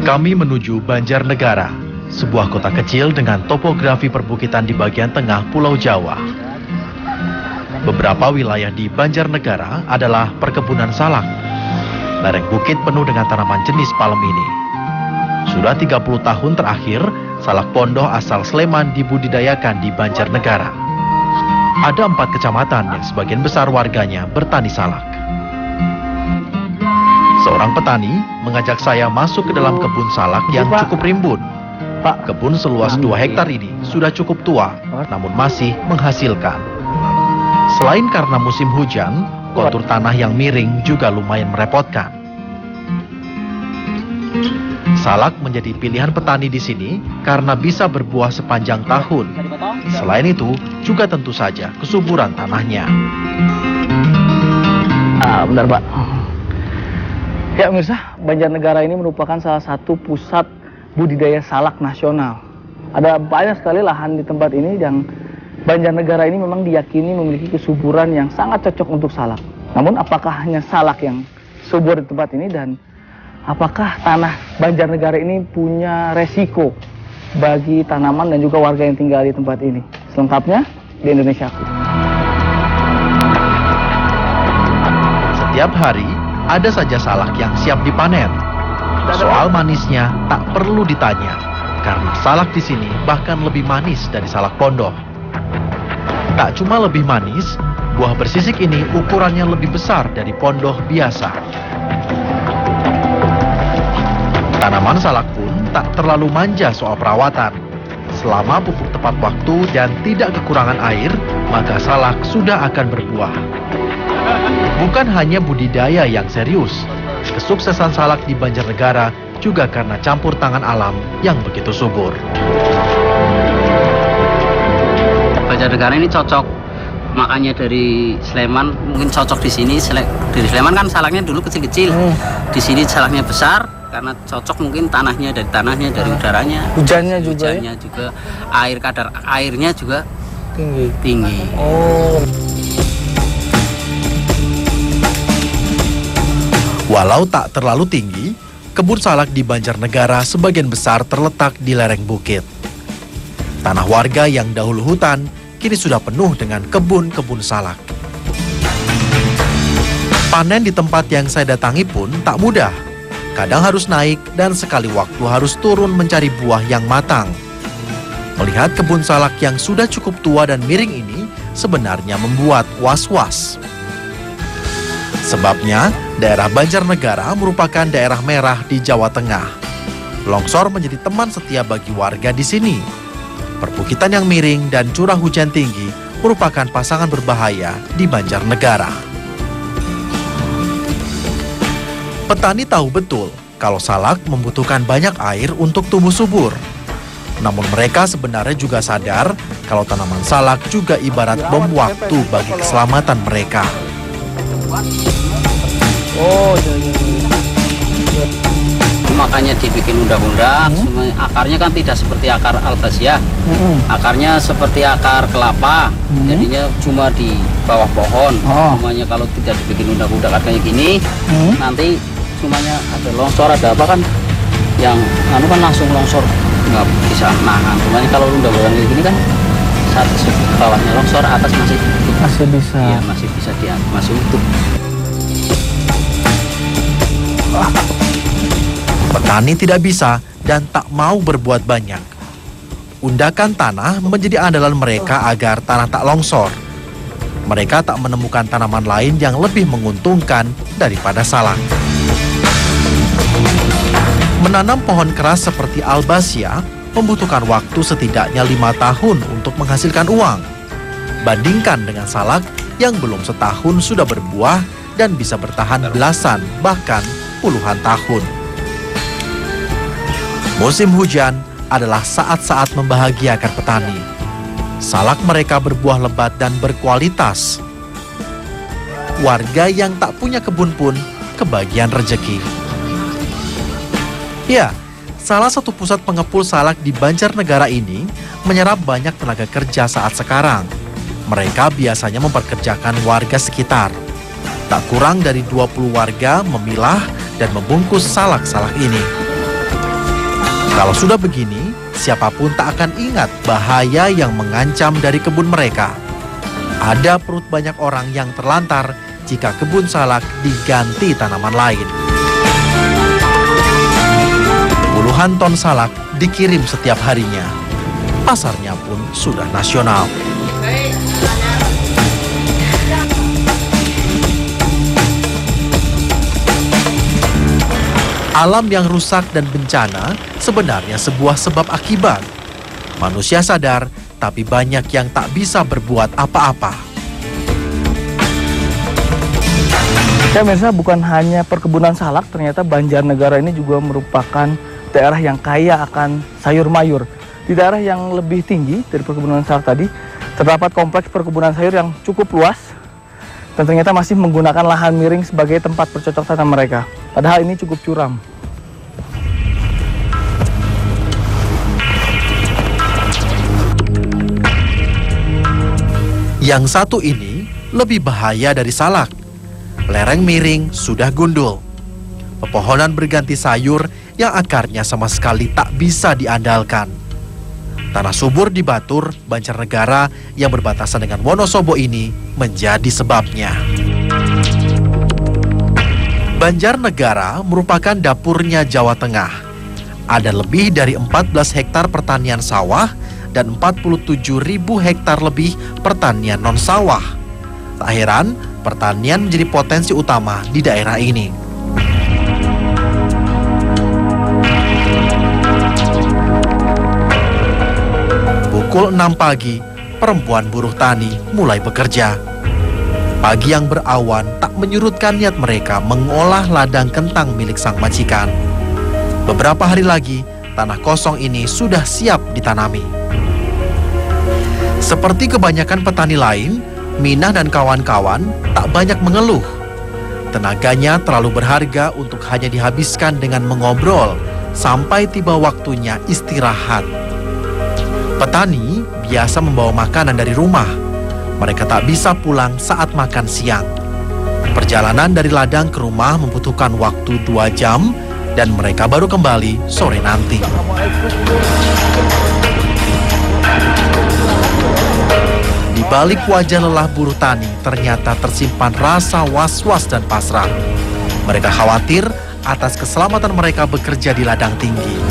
Kami menuju Banjarnegara, sebuah kota kecil dengan topografi perbukitan di bagian tengah Pulau Jawa. Beberapa wilayah di Banjarnegara adalah perkebunan salak. Lereng bukit penuh dengan tanaman jenis palem ini. Sudah 30 tahun terakhir, salak pondoh asal Sleman dibudidayakan di Banjarnegara. Ada 4 kecamatan yang sebagian besar warganya bertani salak. Seorang petani mengajak saya masuk ke dalam kebun salak yang cukup rimbun. Kebun seluas 2 hektar ini sudah cukup tua, namun masih menghasilkan. Selain karena musim hujan, kontur tanah yang miring juga lumayan merepotkan. Salak menjadi pilihan petani di sini karena bisa berbuah sepanjang tahun. Selain itu, juga tentu saja kesuburan tanahnya. Benar, Pak. Ya, pemirsa, Banjarnegara ini merupakan salah satu pusat budidaya salak nasional. Ada banyak sekali lahan di tempat ini yang Banjarnegara ini memang diyakini memiliki kesuburan yang sangat cocok untuk salak. Namun apakah hanya salak yang subur di tempat ini, dan apakah tanah Banjarnegara ini punya resiko bagi tanaman dan juga warga yang tinggal di tempat ini? Selengkapnya di Indonesiaku. Setiap hari ada saja salak yang siap dipanen. Soal manisnya tak perlu ditanya, karena salak di sini bahkan lebih manis dari salak pondoh. Tak cuma lebih manis, buah bersisik ini ukurannya lebih besar dari pondoh biasa. Tanaman salak pun tak terlalu manja soal perawatan. Selama pupuk tepat waktu dan tidak kekurangan air, maka salak sudah akan berbuah. Bukan hanya budidaya yang serius, kesuksesan salak di Banjarnegara juga karena campur tangan alam yang begitu subur. Banjarnegara ini cocok, makanya dari Sleman mungkin cocok di sini. Dari Sleman kan salaknya dulu kecil-kecil, di sini salaknya besar karena cocok mungkin tanahnya, dari udaranya, hujannya juga, kadar airnya juga tinggi. Walau tak terlalu tinggi, kebun salak di Banjarnegara sebagian besar terletak di lereng bukit. Tanah warga yang dahulu hutan kini sudah penuh dengan kebun-kebun salak. Panen di tempat yang saya datangi pun tak mudah. Kadang harus naik dan sekali waktu harus turun mencari buah yang matang. Melihat kebun salak yang sudah cukup tua dan miring ini sebenarnya membuat was-was. Sebabnya, daerah Banjarnegara merupakan daerah merah di Jawa Tengah. Longsor menjadi teman setia bagi warga di sini. Perbukitan yang miring dan curah hujan tinggi merupakan pasangan berbahaya di Banjarnegara. Petani tahu betul kalau salak membutuhkan banyak air untuk tumbuh subur. Namun mereka sebenarnya juga sadar kalau tanaman salak juga ibarat bom waktu bagi keselamatan mereka. Makanya dibikin undang-undang, akarnya kan tidak seperti akar albasia, akarnya seperti akar kelapa, jadinya cuma di bawah pohon. Cumanya kalau tidak dibikin undang-undang kayak gini, nanti cumanya ada longsor, ada apa kan, yang kan langsung longsor, nggak bisa nahan. Cumanya kalau undang-undang kayak gini kan, saat bawahnya longsor, atas masih bisa. Iya, masih bisa masih utuh. Petani tidak bisa dan tak mau berbuat banyak. Undakan tanah menjadi andalan mereka agar tanah tak longsor. Mereka tak menemukan tanaman lain yang lebih menguntungkan daripada salak. Menanam pohon keras seperti albasia membutuhkan waktu setidaknya 5 tahun untuk menghasilkan uang. Bandingkan dengan salak yang belum setahun sudah berbuah dan bisa bertahan belasan bahkan puluhan tahun. Musim hujan adalah saat-saat membahagiakan petani. Salak mereka berbuah lebat dan berkualitas. Warga yang tak punya kebun pun kebagian rejeki. Ya, salah satu pusat pengepul salak di Banjarnegara ini menyerap banyak tenaga kerja saat sekarang. Mereka biasanya memperkerjakan warga sekitar. Tak kurang dari 20 warga memilah dan membungkus salak-salak ini. Kalau sudah begini, siapapun tak akan ingat bahaya yang mengancam dari kebun mereka. Ada perut banyak orang yang terlantar jika kebun salak diganti tanaman lain. Puluhan ton salak dikirim setiap harinya. Pasarnya pun sudah nasional. Alam yang rusak dan bencana sebenarnya sebuah sebab akibat. Manusia sadar, tapi banyak yang tak bisa berbuat apa-apa. Ya pemirsa, bukan hanya perkebunan salak, ternyata Banjarnegara ini juga merupakan daerah yang kaya akan sayur mayur. Di daerah yang lebih tinggi dari perkebunan salak tadi, terdapat kompleks perkebunan sayur yang cukup luas dan ternyata masih menggunakan lahan miring sebagai tempat bercocok tanam mereka. Padahal ini cukup curam. Yang satu ini lebih bahaya dari salak. Lereng miring sudah gundul. Pepohonan berganti sayur yang akarnya sama sekali tak bisa diandalkan. Tanah subur di Batur, Banjarnegara yang berbatasan dengan Wonosobo ini menjadi sebabnya. Banjarnegara merupakan dapurnya Jawa Tengah. Ada lebih dari 14 hektar pertanian sawah dan 47.000 hektar lebih pertanian non-sawah. Tak heran, pertanian menjadi potensi utama di daerah ini. Pukul 6 pagi, perempuan buruh tani mulai bekerja. Pagi yang berawan tak menyurutkan niat mereka mengolah ladang kentang milik sang majikan. Beberapa hari lagi, tanah kosong ini sudah siap ditanami. Seperti kebanyakan petani lain, Minah dan kawan-kawan tak banyak mengeluh. Tenaganya terlalu berharga untuk hanya dihabiskan dengan mengobrol sampai tiba waktunya istirahat. Petani biasa membawa makanan dari rumah. Mereka tak bisa pulang saat makan siang. Perjalanan dari ladang ke rumah membutuhkan waktu 2 jam dan mereka baru kembali sore nanti. Di balik wajah lelah buruh tani ternyata tersimpan rasa was-was dan pasrah. Mereka khawatir atas keselamatan mereka bekerja di ladang tinggi.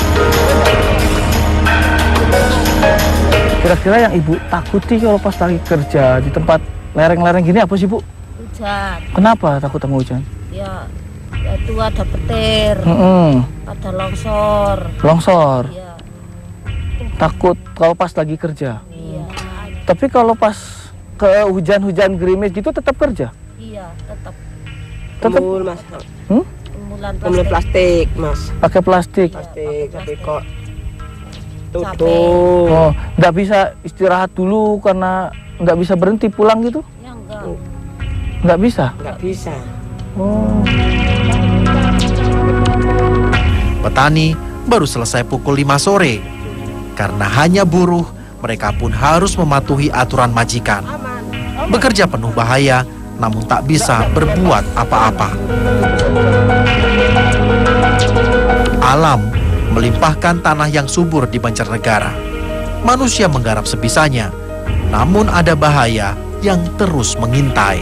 Kira-kira yang Ibu takuti kalau pas lagi kerja di tempat lereng-lereng gini apa sih, Bu? Hujan. Kenapa takut sama hujan? Ya itu ada petir, ada longsor. Longsor. Iya. Takut kalau pas lagi kerja. Iya. Tapi kalau pas ke hujan-hujan gerimis gitu tetap kerja? Iya, tetap. Tetap. Mul, Mas. Kemulan Mul plastik, Mas. Pakai plastik. Plastik, tapi kok Capek. tutup. Oh, nggak bisa istirahat dulu karena nggak bisa berhenti pulang gitu? Ya enggak. Nggak bisa? Nggak bisa. Oh. Petani baru selesai pukul 5 sore. Karena hanya buruh, mereka pun harus mematuhi aturan majikan. Bekerja penuh bahaya, namun tak bisa berbuat apa-apa. Alam melimpahkan tanah yang subur di Banjarnegara. Manusia menggarap sebisanya, namun ada bahaya yang terus mengintai.